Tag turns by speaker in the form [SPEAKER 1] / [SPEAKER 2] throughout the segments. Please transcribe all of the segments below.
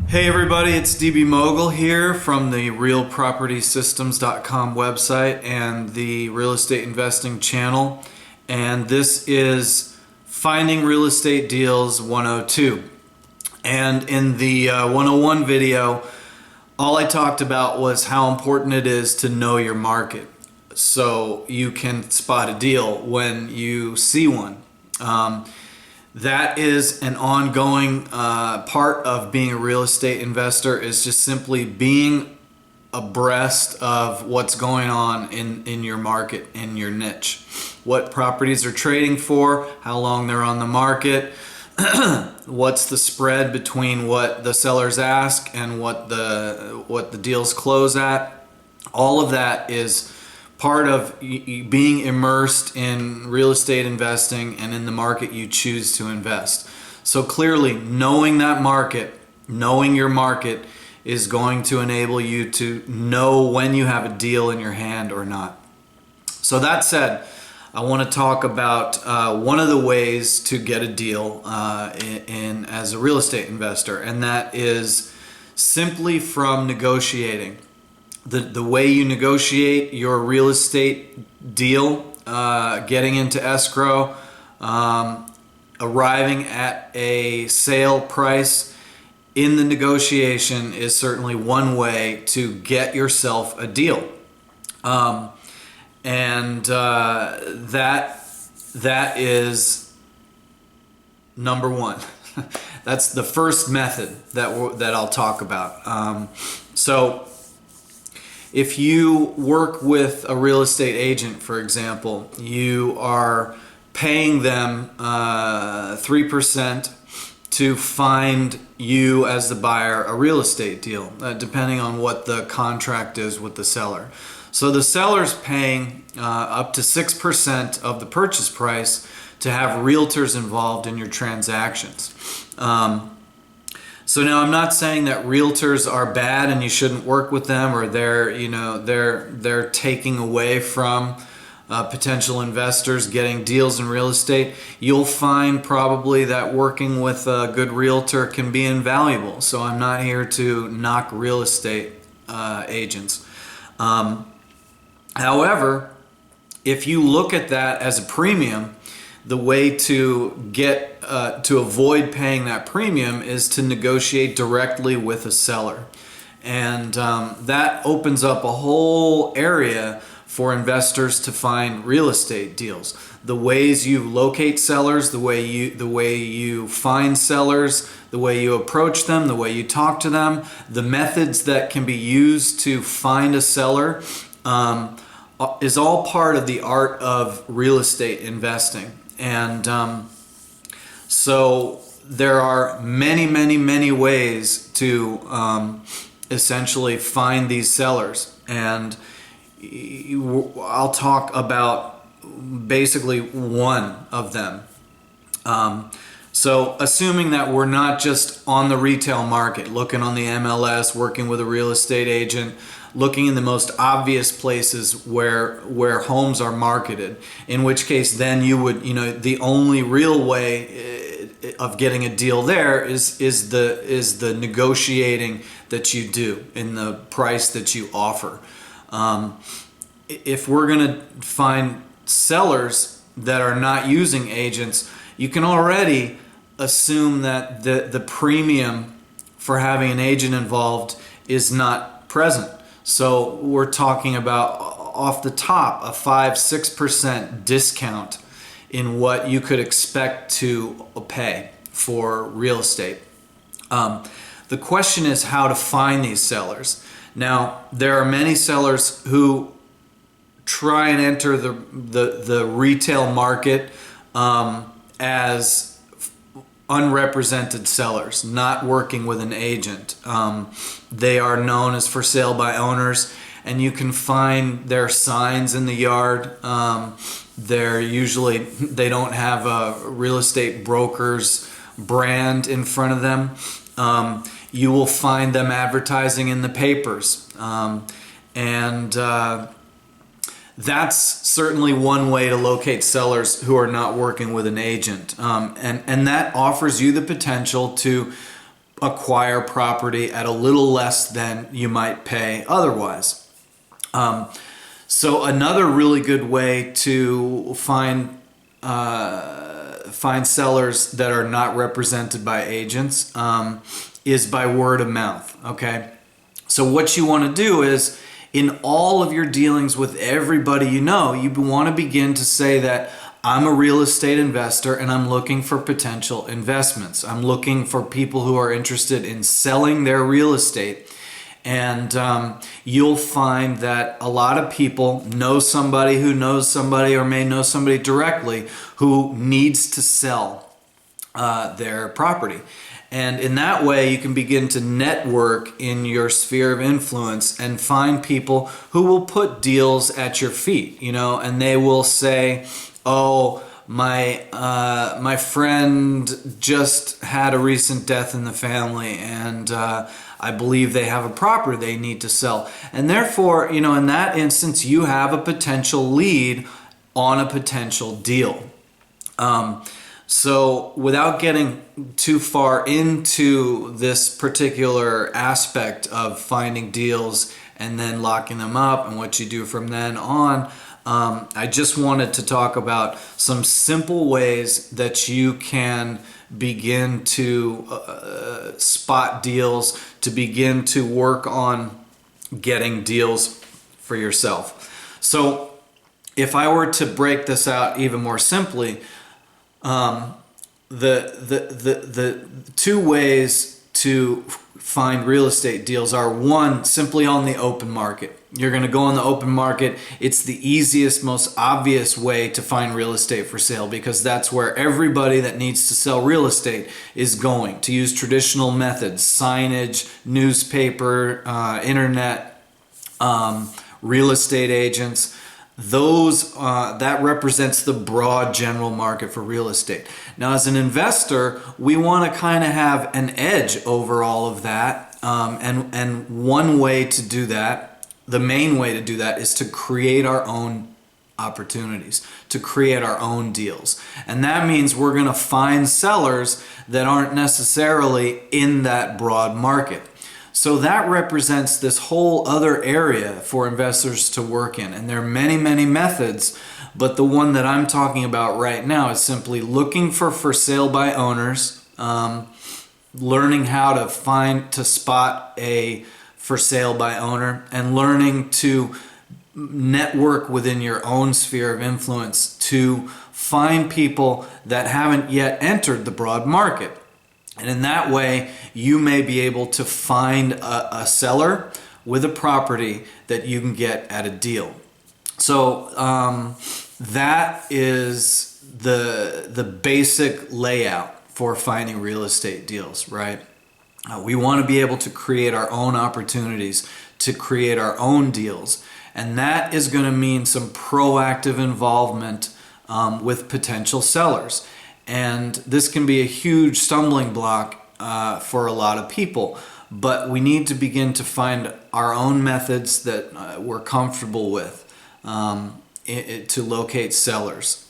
[SPEAKER 1] Hey everybody, it's DB Mogul here from the realpropertysystems.com website and the real estate investing channel, and this is Finding Real Estate Deals 102. And in the 101 video, all I talked about was how important it is to know your market so you can spot a deal when you see one. That is an ongoing part of being a real estate investor, is just simply being abreast of what's going on in your market, in your niche. What properties are trading for, how long they're on the market, what's the spread between what the sellers ask and what the deals close at. All of that is part of being immersed in real estate investing and in the market you choose to invest. So clearly, knowing that market, knowing your market, is going to enable you to know when you have a deal in your hand or not. So that said, I want to talk about one of the ways to get a deal as a real estate investor, and that is simply from negotiating. The way you negotiate your real estate deal, getting into escrow, arriving at a sale price in the negotiation is certainly one way to get yourself a deal. That is number one. That's the first method that I'll talk about. So if you work with a real estate agent, for example, you are paying them 3% to find you as the buyer a real estate deal, depending on what the contract is with the seller. So the seller's paying up to 6% of the purchase price to have realtors involved in your transactions. So now I'm not saying that realtors are bad and you shouldn't work with them, or they're taking away from potential investors getting deals in real estate. You'll find probably that working with a good realtor can be invaluable. So I'm not here to knock real estate agents. However, if you look at that as a premium, the way to get to avoid paying that premium is to negotiate directly with a seller, and that opens up a whole area for investors to find real estate deals. The ways you locate sellers, the way you find sellers, the way you approach them, the way you talk to them, the methods that can be used to find a seller is all part of the art of real estate investing. And so there are many ways to essentially find these sellers, and I'll talk about basically one of them. So assuming that we're not just on the retail market, looking on the MLS, working with a real estate agent, looking in the most obvious places where homes are marketed, in which case then you would, the only real way of getting a deal there is the negotiating that you do in the price that you offer. If we're going to find sellers that are not using agents, you can already assume that the premium for having an agent involved is not present. So we're talking about off the top a 5-6% discount in what you could expect to pay for real estate. The question is how to find these sellers. Now, there are many sellers who try and enter the retail market as unrepresented sellers, not working with an agent. They are known as for sale by owners, and you can find their signs in the yard. They don't have a real estate broker's brand in front of them. You will find them advertising in the papers, and that's certainly one way to locate sellers who are not working with an agent, and that offers you the potential to acquire property at a little less than you might pay otherwise. So another really good way to find sellers that are not represented by agents is by word of mouth. Okay, so what you want to do is, in all of your dealings with everybody you know, you want to begin to say that I'm a real estate investor and I'm looking for potential investments. I'm looking for people who are interested in selling their real estate. And you'll find that a lot of people know somebody who knows somebody, or may know somebody directly who needs to sell their property. And in that way, you can begin to network in your sphere of influence and find people who will put deals at your feet, and they will say, oh, my friend just had a recent death in the family, and I believe they have a property they need to sell. And therefore, in that instance, you have a potential lead on a potential deal. So without getting too far into this particular aspect of finding deals and then locking them up and what you do from then on, I just wanted to talk about some simple ways that you can begin to spot deals, to begin to work on getting deals for yourself. So if I were to break this out even more simply, the two ways to find real estate deals are: one, simply on the open market. You're going to go on the open market. It's the easiest, most obvious way to find real estate for sale, because that's where everybody that needs to sell real estate is going to use traditional methods: signage, newspaper, internet, real estate agents. Those that represents the broad general market for real estate. Now, as an investor, we want to kind of have an edge over all of that, and one way to do that, the main way to do that, is to create our own opportunities, to create our own deals. And that means we're going to find sellers that aren't necessarily in that broad market. So that represents this whole other area for investors to work in. And there are many, many methods, but the one that I'm talking about right now is simply looking for sale by owners, learning how to spot a for sale by owner, and learning to network within your own sphere of influence to find people that haven't yet entered the broad market. And in that way, you may be able to find a seller with a property that you can get at a deal. So that is the basic layout for finding real estate deals, right? We want to be able to create our own opportunities, to create our own deals. And that is going to mean some proactive involvement with potential sellers. And this can be a huge stumbling block for a lot of people. But we need to begin to find our own methods that we're comfortable with to locate sellers.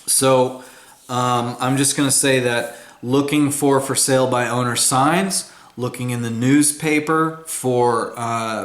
[SPEAKER 1] So I'm just going to say that looking for sale by owner signs, looking in the newspaper for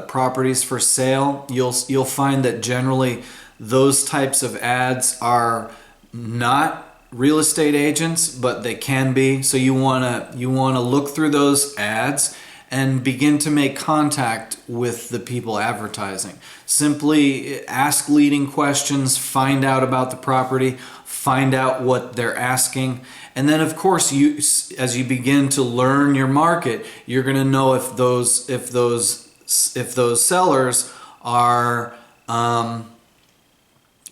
[SPEAKER 1] properties for sale, you'll find that generally those types of ads are not real estate agents, but they can be. So you wanna look through those ads and begin to make contact with the people advertising. Simply ask leading questions, find out about the property, find out what they're asking, and then of course as you begin to learn your market, you're going to know if those sellers are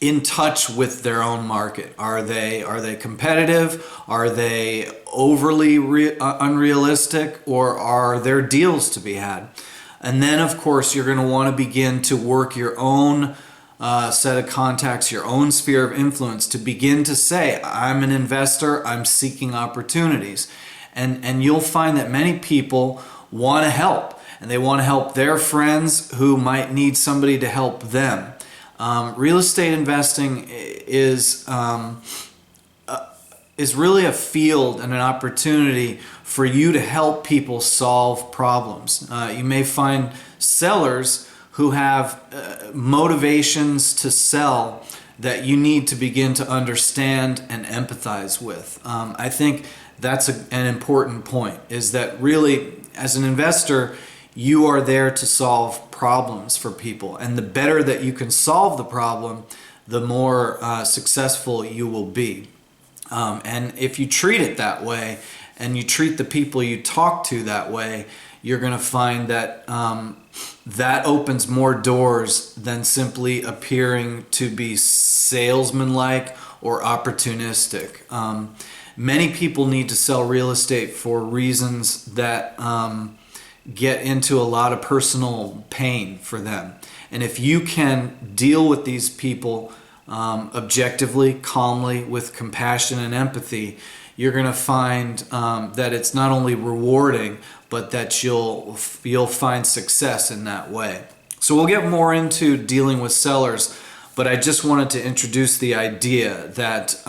[SPEAKER 1] in touch with their own market. Are they competitive? Are they overly unrealistic? Or are there deals to be had? And then of course you're going to want to begin to work your own set of contacts, your own sphere of influence, to begin to say, I'm an investor, I'm seeking opportunities. And you'll find that many people want to help, and they want to help their friends who might need somebody to help them. Real estate investing is is really a field and an opportunity for you to help people solve problems. You may find sellers who have motivations to sell that you need to begin to understand and empathize with. I think that's an important point, is that really, as an investor, you are there to solve problems for people. And the better that you can solve the problem, the more successful you will be. And if you treat it that way, and you treat the people you talk to that way, you're going to find that that opens more doors than simply appearing to be salesman-like or opportunistic. Many people need to sell real estate for reasons that get into a lot of personal pain for them. And if you can deal with these people objectively, calmly, with compassion and empathy, you're going to find that it's not only rewarding, but that you'll find success in that way. So we'll get more into dealing with sellers, but I just wanted to introduce the idea that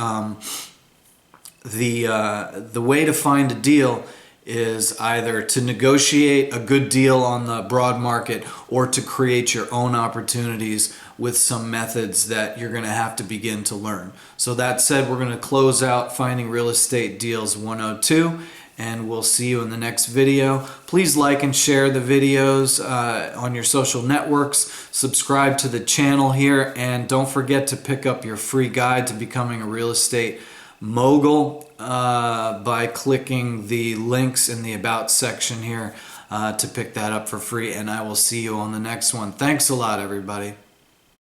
[SPEAKER 1] the way to find a deal is either to negotiate a good deal on the broad market or to create your own opportunities with some methods that you're going to have to begin to learn. So that said, we're going to close out Finding Real Estate Deals 102, and we'll see you in the next video. Please like and share the videos on your social networks. Subscribe to the channel here, and don't forget to pick up your free guide to becoming a real estate mogul by clicking the links in the About section here to pick that up for free. And I will see you on the next one. Thanks a lot, everybody.